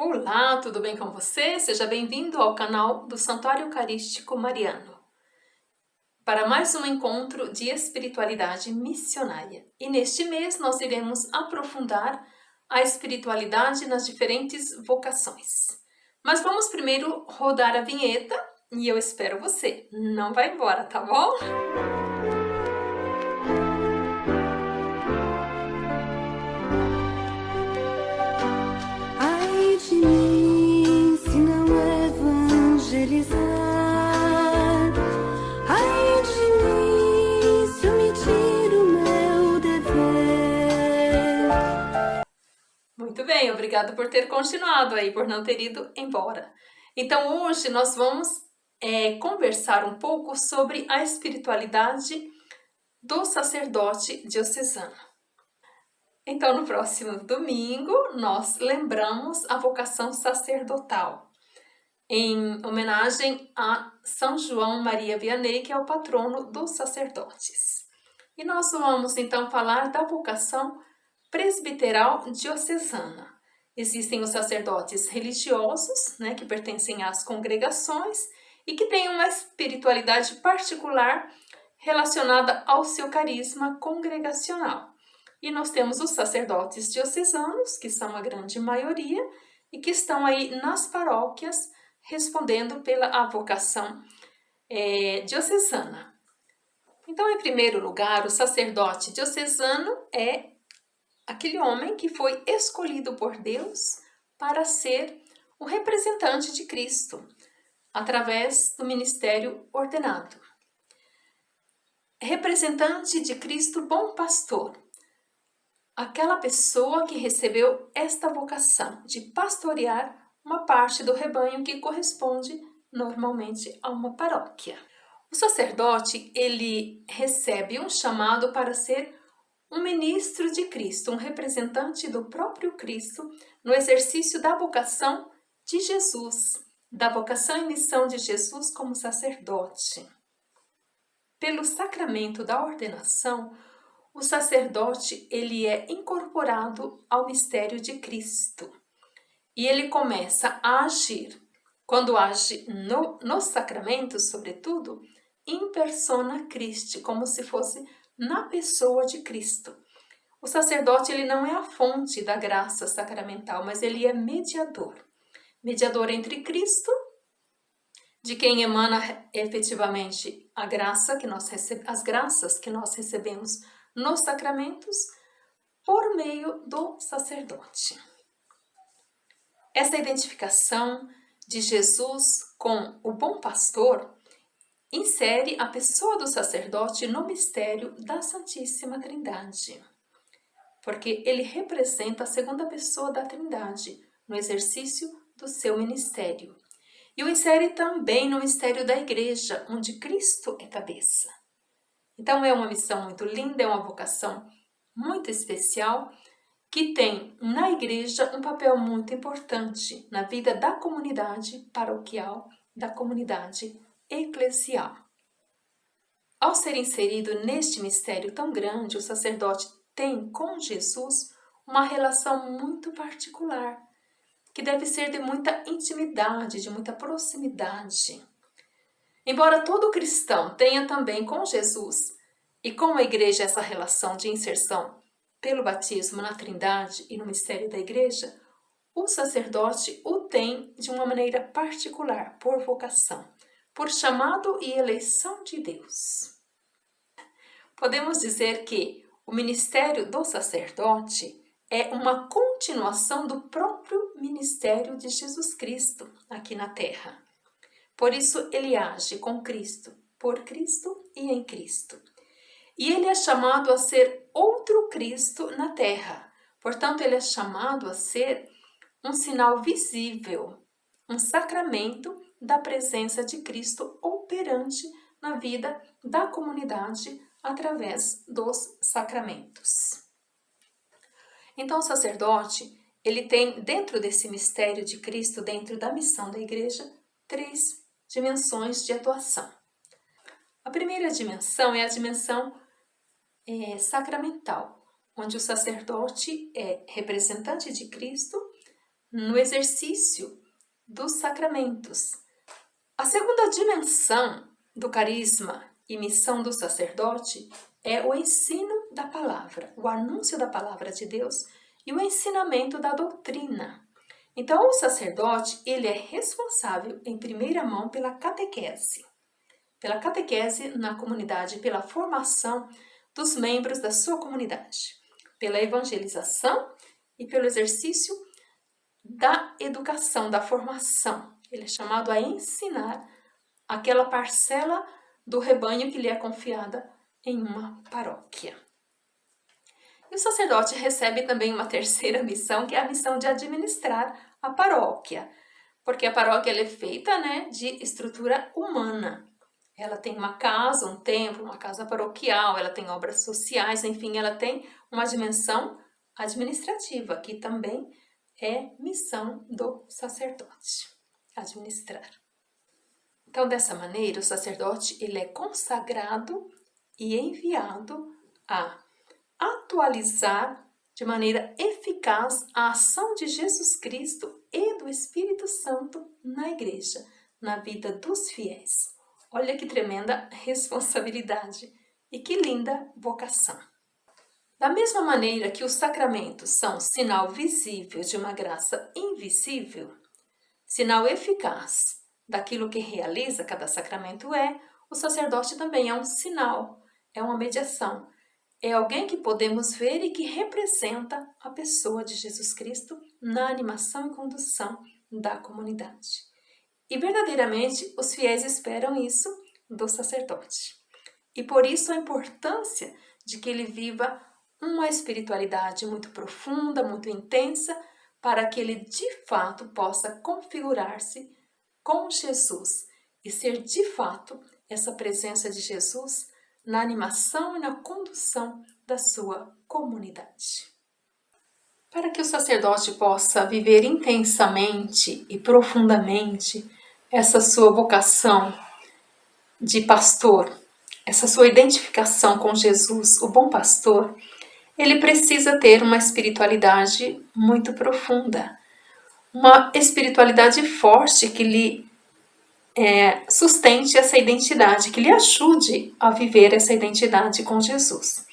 Olá, tudo bem com você? Seja bem-vindo ao canal do Santuário Eucarístico Mariano para mais um encontro de espiritualidade missionária. E neste mês nós iremos aprofundar a espiritualidade nas diferentes vocações. Mas vamos primeiro rodar a vinheta e eu espero você. Não vai embora, tá bom? Ai de mim, se não evangelizar. Ai de mim, se omitir o meu dever. Muito bem, obrigado por ter continuado aí, por não ter ido embora. Então hoje nós vamos conversar um pouco sobre a espiritualidade do sacerdote diocesano. Então, no próximo domingo, nós lembramos a vocação sacerdotal, em homenagem a São João Maria Vianney, que é o patrono dos sacerdotes. E nós vamos, então, falar da vocação presbiteral diocesana. Existem os sacerdotes religiosos, que pertencem às congregações e que têm uma espiritualidade particular relacionada ao seu carisma congregacional. E nós temos os sacerdotes diocesanos, que são a grande maioria, e que estão aí nas paróquias respondendo pela vocação diocesana. Então, em primeiro lugar, o sacerdote diocesano é aquele homem que foi escolhido por Deus para ser o representante de Cristo, através do ministério ordenado. Representante de Cristo, bom pastor. Aquela pessoa que recebeu esta vocação de pastorear uma parte do rebanho que corresponde normalmente a uma paróquia. O sacerdote, ele recebe um chamado para ser um ministro de Cristo, um representante do próprio Cristo no exercício da vocação de Jesus, da vocação e missão de Jesus como sacerdote. Pelo sacramento da ordenação, o sacerdote ele é incorporado ao mistério de Cristo e ele começa a agir, quando age nos sacramentos, sobretudo, in persona Christi, como se fosse na pessoa de Cristo. O sacerdote ele não é a fonte da graça sacramental, mas ele é mediador. Mediador entre Cristo, de quem emana efetivamente a graça que as graças que nós recebemos nos sacramentos, por meio do sacerdote. Essa identificação de Jesus com o bom pastor insere a pessoa do sacerdote no mistério da Santíssima Trindade, porque ele representa a segunda pessoa da Trindade no exercício do seu ministério. E o insere também no mistério da Igreja, onde Cristo é cabeça. Então é uma missão muito linda, é uma vocação muito especial, que tem na Igreja um papel muito importante na vida da comunidade paroquial, da comunidade eclesial. Ao ser inserido neste mistério tão grande, o sacerdote tem com Jesus uma relação muito particular, que deve ser de muita intimidade, de muita proximidade. Embora todo cristão tenha também com Jesus e com a Igreja essa relação de inserção pelo batismo na Trindade e no mistério da Igreja, o sacerdote o tem de uma maneira particular, por vocação, por chamado e eleição de Deus. Podemos dizer que o ministério do sacerdote é uma continuação do próprio ministério de Jesus Cristo aqui na Terra. Por isso ele age com Cristo, por Cristo e em Cristo. E ele é chamado a ser outro Cristo na Terra. Portanto, ele é chamado a ser um sinal visível, um sacramento da presença de Cristo operante na vida da comunidade através dos sacramentos. Então, o sacerdote, ele tem dentro desse mistério de Cristo, dentro da missão da Igreja, 3 dimensões de atuação. A primeira dimensão é a dimensão sacramental, onde o sacerdote é representante de Cristo no exercício dos sacramentos. A segunda dimensão do carisma e missão do sacerdote é o ensino da palavra, o anúncio da palavra de Deus e o ensinamento da doutrina. Então, o sacerdote, ele é responsável em primeira mão pela catequese na comunidade, pela formação dos membros da sua comunidade, pela evangelização e pelo exercício da educação, da formação. Ele é chamado a ensinar aquela parcela do rebanho que lhe é confiada em uma paróquia. E o sacerdote recebe também uma terceira missão, que é a missão de administrar a paróquia, porque a paróquia ela é feita, de estrutura humana. Ela tem uma casa, um templo, uma casa paroquial, ela tem obras sociais, enfim, ela tem uma dimensão administrativa, que também é missão do sacerdote, administrar. Então, dessa maneira, o sacerdote ele é consagrado e enviado a atualizar de maneira eficaz a ação de Jesus Cristo e do Espírito Santo na igreja, na vida dos fiéis. Olha que tremenda responsabilidade e que linda vocação. Da mesma maneira que os sacramentos são sinal visível de uma graça invisível, sinal eficaz daquilo que realiza cada sacramento o sacerdote também é um sinal, é uma mediação. É alguém que podemos ver e que representa a pessoa de Jesus Cristo na animação e condução da comunidade. E verdadeiramente os fiéis esperam isso do sacerdote. E por isso a importância de que ele viva uma espiritualidade muito profunda, muito intensa, para que ele de fato possa configurar-se com Jesus e ser de fato essa presença de Jesus na animação e na condução da sua comunidade. Para que o sacerdote possa viver intensamente e profundamente essa sua vocação de pastor, essa sua identificação com Jesus, o bom pastor, ele precisa ter uma espiritualidade muito profunda, uma espiritualidade forte que lhe sustente essa identidade, que lhe ajude a viver essa identidade com Jesus.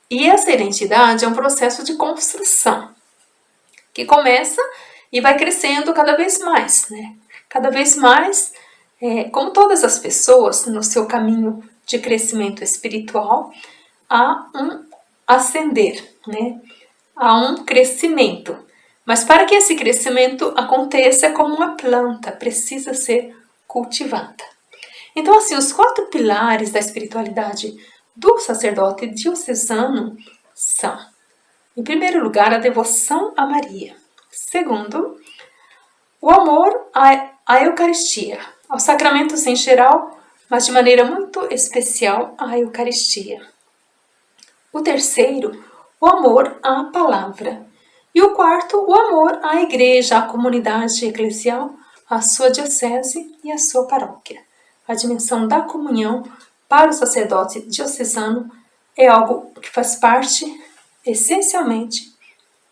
E essa identidade é um processo de construção, que começa e vai crescendo cada vez mais, Cada vez mais, como todas as pessoas, no seu caminho de crescimento espiritual, há um ascender, Há um crescimento. Mas para que esse crescimento aconteça como uma planta, precisa ser cultivada. Então, assim, os 4 pilares da espiritualidade do sacerdote diocesano são, em primeiro lugar, a devoção a Maria. Segundo, o amor à Eucaristia, aos sacramentos em geral, mas de maneira muito especial à Eucaristia. O terceiro, o amor à palavra. E o quarto, o amor à igreja, à comunidade eclesial, à sua diocese e à sua paróquia. A dimensão da comunhão para o sacerdote diocesano é algo que faz parte, essencialmente,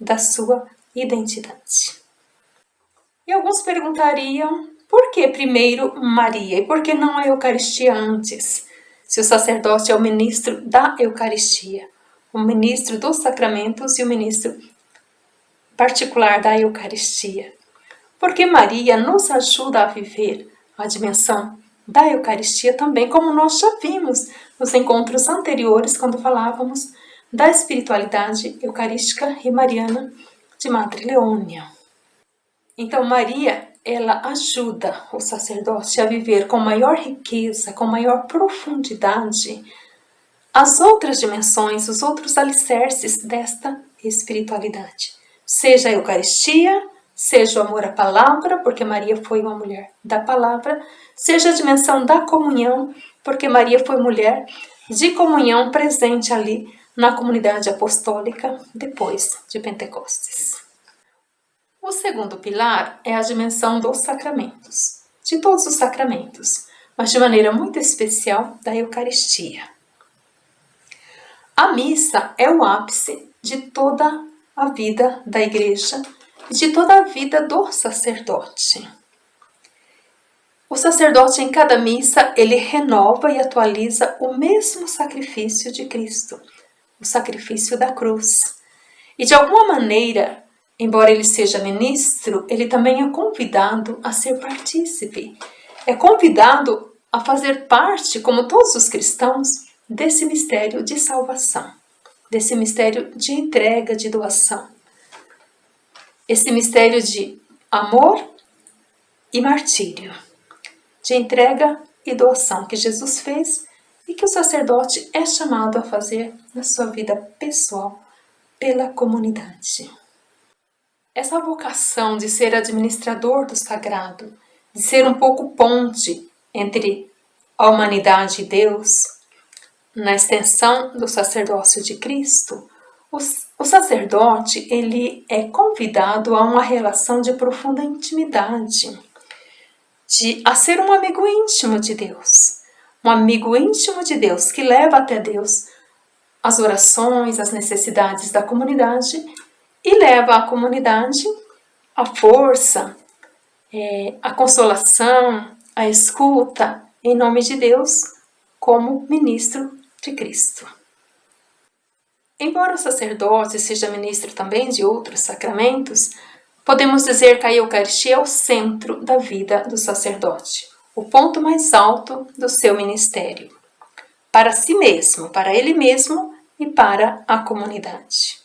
da sua identidade. E alguns perguntariam, por que primeiro Maria e por que não a Eucaristia antes? Se o sacerdote é o ministro da Eucaristia, o ministro dos sacramentos e o ministro particular da Eucaristia. Porque Maria nos ajuda a viver a dimensão da Eucaristia também, como nós já vimos nos encontros anteriores, quando falávamos da espiritualidade eucarística e mariana de Madre Leônia. Então, Maria, ela ajuda o sacerdote a viver com maior riqueza, com maior profundidade, as outras dimensões, os outros alicerces desta espiritualidade. Seja a Eucaristia, seja o amor à palavra, porque Maria foi uma mulher da palavra, seja a dimensão da comunhão, porque Maria foi mulher de comunhão presente ali na comunidade apostólica depois de Pentecostes. O segundo pilar é a dimensão dos sacramentos, de todos os sacramentos, mas de maneira muito especial da Eucaristia. A missa é o ápice de toda a vida da Igreja e de toda a vida do sacerdote. O sacerdote em cada missa, ele renova e atualiza o mesmo sacrifício de Cristo, o sacrifício da cruz. E de alguma maneira, embora ele seja ministro, ele também é convidado a ser partícipe. É convidado a fazer parte, como todos os cristãos, desse mistério de salvação, desse mistério de entrega, de doação. Esse mistério de amor e martírio, de entrega e doação que Jesus fez e que o sacerdote é chamado a fazer na sua vida pessoal pela comunidade. Essa vocação de ser administrador do sagrado, de ser um pouco ponte entre a humanidade e Deus, na extensão do sacerdócio de Cristo, o sacerdote ele é convidado a uma relação de profunda intimidade, a ser um amigo íntimo de Deus. Um amigo íntimo de Deus que leva até Deus as orações, as necessidades da comunidade e leva à comunidade a força, a consolação, a escuta em nome de Deus como ministro de Cristo. Embora o sacerdote seja ministro também de outros sacramentos, podemos dizer que a Eucaristia é o centro da vida do sacerdote, o ponto mais alto do seu ministério, para si mesmo, para ele mesmo e para a comunidade.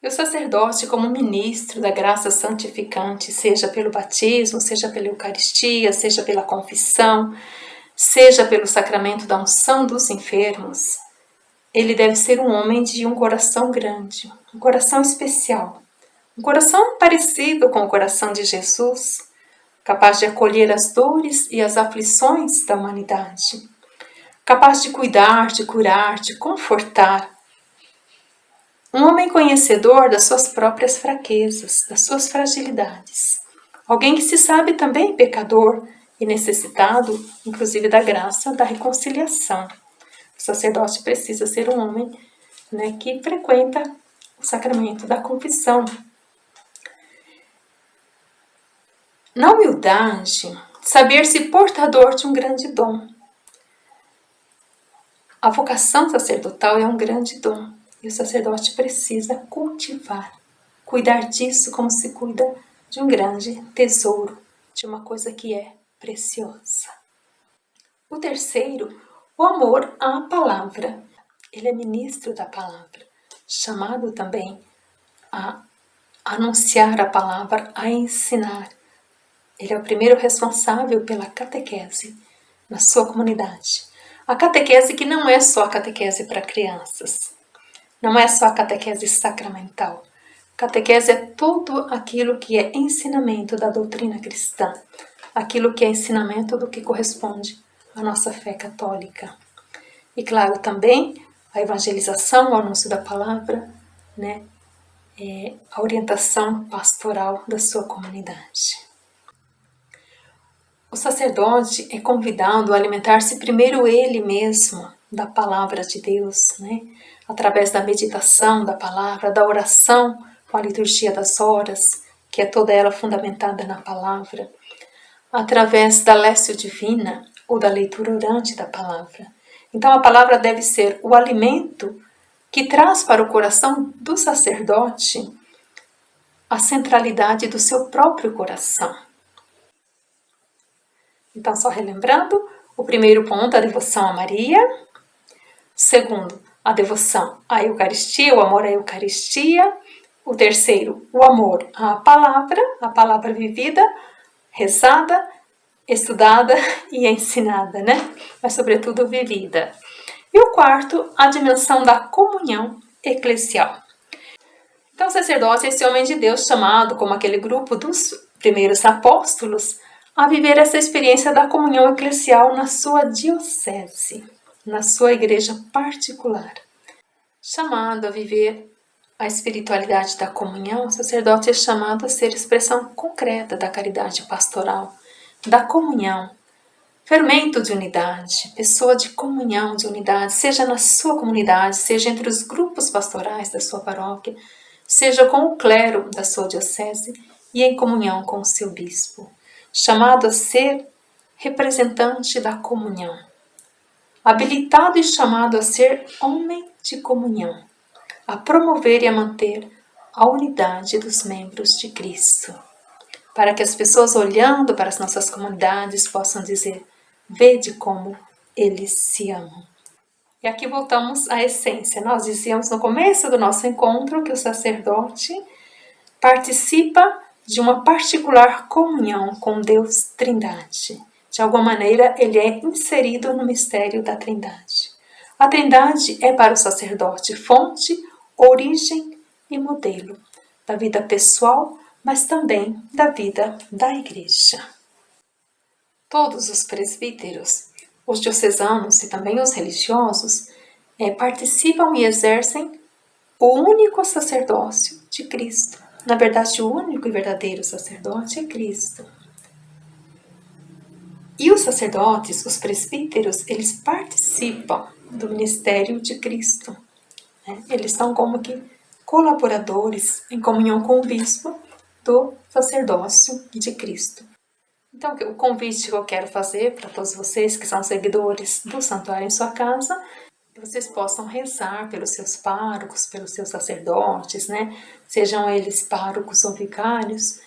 E o sacerdote, como ministro da graça santificante, seja pelo batismo, seja pela Eucaristia, seja pela confissão, seja pelo sacramento da unção dos enfermos, ele deve ser um homem de um coração grande, um coração especial, um coração parecido com o coração de Jesus, capaz de acolher as dores e as aflições da humanidade, capaz de cuidar, de curar, de confortar. Um homem conhecedor das suas próprias fraquezas, das suas fragilidades. Alguém que se sabe também pecador e necessitado, inclusive da graça da reconciliação. O sacerdote precisa ser um homem, que frequenta o sacramento da confissão. Na humildade, saber-se portador de um grande dom. A vocação sacerdotal é um grande dom e o sacerdote precisa cultivar, cuidar disso como se cuida de um grande tesouro, de uma coisa que é preciosa. O terceiro, o amor à palavra. Ele é ministro da palavra, chamado também a anunciar a palavra, a ensinar. Ele é o primeiro responsável pela catequese na sua comunidade. A catequese que não é só a catequese para crianças, não é só a catequese sacramental. Catequese é tudo aquilo que é ensinamento da doutrina cristã, aquilo que é ensinamento do que corresponde à nossa fé católica. E claro, também a evangelização, o anúncio da palavra, a orientação pastoral da sua comunidade. O sacerdote é convidado a alimentar-se primeiro ele mesmo da palavra de Deus, através da meditação da palavra, da oração com a liturgia das horas, que é toda ela fundamentada na palavra, através da lécio divina ou da leitura orante da palavra. Então a palavra deve ser o alimento que traz para o coração do sacerdote a centralidade do seu próprio coração. Então, só relembrando, o primeiro ponto, a devoção a Maria. Segundo, a devoção à Eucaristia, o amor à Eucaristia. O terceiro, o amor à palavra vivida, rezada, estudada e ensinada, Mas, sobretudo, vivida. E o quarto, a dimensão da comunhão eclesial. Então, o sacerdote é esse homem de Deus chamado, como aquele grupo dos primeiros apóstolos, a viver essa experiência da comunhão eclesial na sua diocese, na sua igreja particular. Chamado a viver a espiritualidade da comunhão, o sacerdote é chamado a ser expressão concreta da caridade pastoral, da comunhão, fermento de unidade, pessoa de comunhão, de unidade, seja na sua comunidade, seja entre os grupos pastorais da sua paróquia, seja com o clero da sua diocese e em comunhão com o seu bispo, chamado a ser representante da comunhão, habilitado e chamado a ser homem de comunhão, a promover e a manter a unidade dos membros de Cristo, para que as pessoas olhando para as nossas comunidades possam dizer: vede como eles se amam. E aqui voltamos à essência. Nós dizíamos no começo do nosso encontro que o sacerdote participa de uma particular comunhão com Deus Trindade. De alguma maneira, ele é inserido no mistério da Trindade. A Trindade é para o sacerdote fonte, origem e modelo da vida pessoal, mas também da vida da Igreja. Todos os presbíteros, os diocesanos e também os religiosos participam e exercem o único sacerdócio de Cristo. Na verdade, o único e verdadeiro sacerdote é Cristo. E os sacerdotes, os presbíteros, eles participam do ministério de Cristo. Eles estão como que colaboradores em comunhão com o bispo do sacerdócio de Cristo. Então, o convite que eu quero fazer para todos vocês que são seguidores do Santuário em sua casa, que vocês possam rezar pelos seus párocos, pelos seus sacerdotes, sejam eles párocos ou vicários,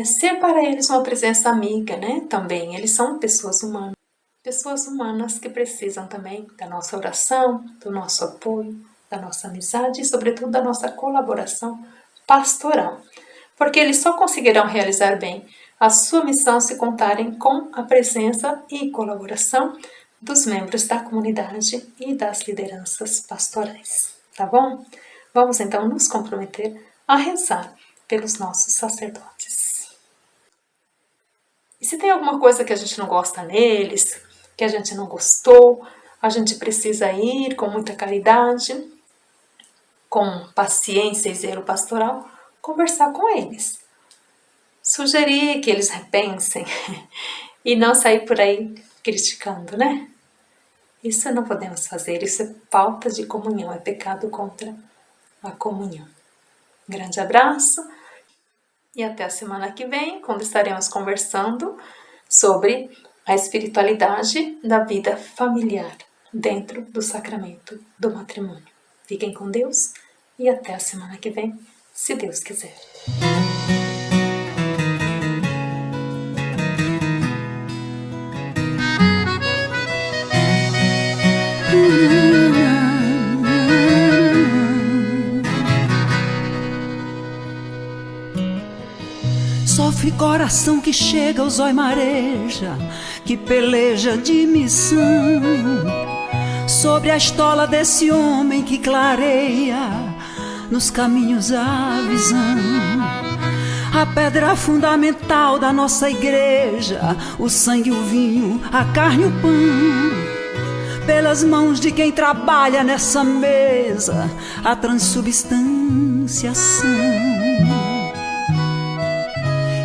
ser para eles uma presença amiga, também. Eles são pessoas humanas que precisam também da nossa oração, do nosso apoio, da nossa amizade e, sobretudo, da nossa colaboração pastoral, porque eles só conseguirão realizar bem a sua missão se contarem com a presença e colaboração dos membros da comunidade e das lideranças pastorais, tá bom? Vamos então nos comprometer a rezar pelos nossos sacerdotes. E se tem alguma coisa que a gente não gosta neles, que a gente não gostou, a gente precisa ir com muita caridade, com paciência e zelo pastoral, conversar com eles. Sugerir que eles repensem e não sair por aí criticando, Isso não podemos fazer, isso é falta de comunhão, é pecado contra a comunhão. Um grande abraço e até a semana que vem, quando estaremos conversando sobre a espiritualidade da vida familiar dentro do sacramento do matrimônio. Fiquem com Deus e até a semana que vem, se Deus quiser. Sofre coração que chega, o zóio mareja, que peleja de missão, sobre a estola desse homem que clareia nos caminhos a visão. A pedra fundamental da nossa igreja, o sangue, o vinho, a carne e o pão, pelas mãos de quem trabalha nessa mesa, a transubstanciação.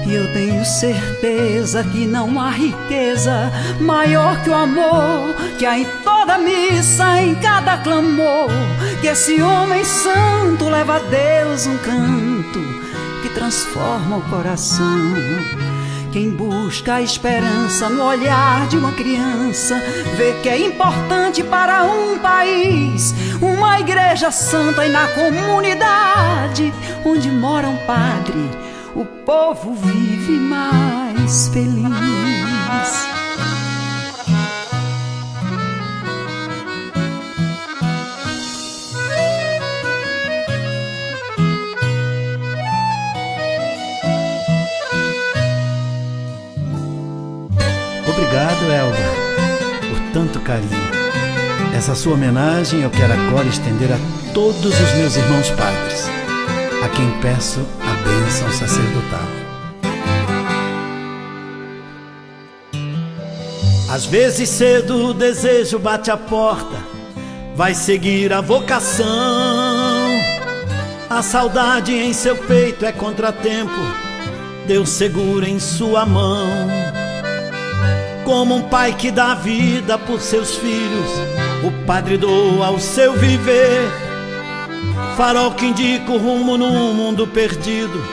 E eu tenho certeza que não há riqueza maior que o amor que há em toda missa, em cada clamor, que esse homem santo leva a Deus um canto que transforma o coração. Quem busca a esperança no olhar de uma criança vê que é importante para um país uma igreja santa, e na comunidade onde mora um padre o povo vive mais feliz. Obrigado, Elba, por tanto carinho. Essa sua homenagem eu quero agora estender a todos os meus irmãos padres, a quem peço a bênção sacerdotal. Às vezes cedo o desejo bate a porta, vai seguir a vocação. A saudade em seu peito é contratempo, Deus segura em sua mão. Como um pai que dá vida por seus filhos, o padre doa o seu viver. farol que indica o rumo num mundo perdido.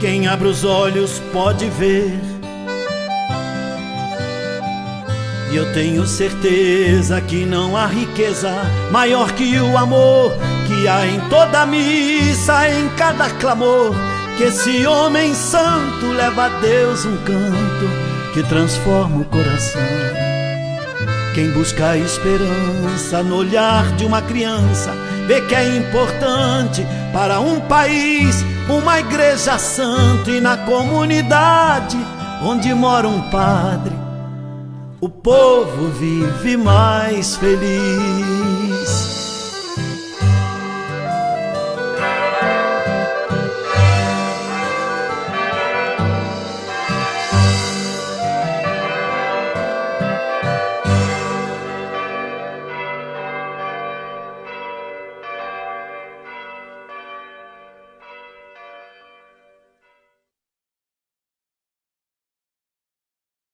Quem abre os olhos pode ver. E eu tenho certeza que não há riqueza maior que o amor que há em toda missa, em cada clamor, que esse homem santo leva a Deus um canto que transforma o coração. Quem busca a esperança no olhar de uma criança vê que é importante para um país uma igreja santa, e na comunidade onde mora um padre o povo vive mais feliz.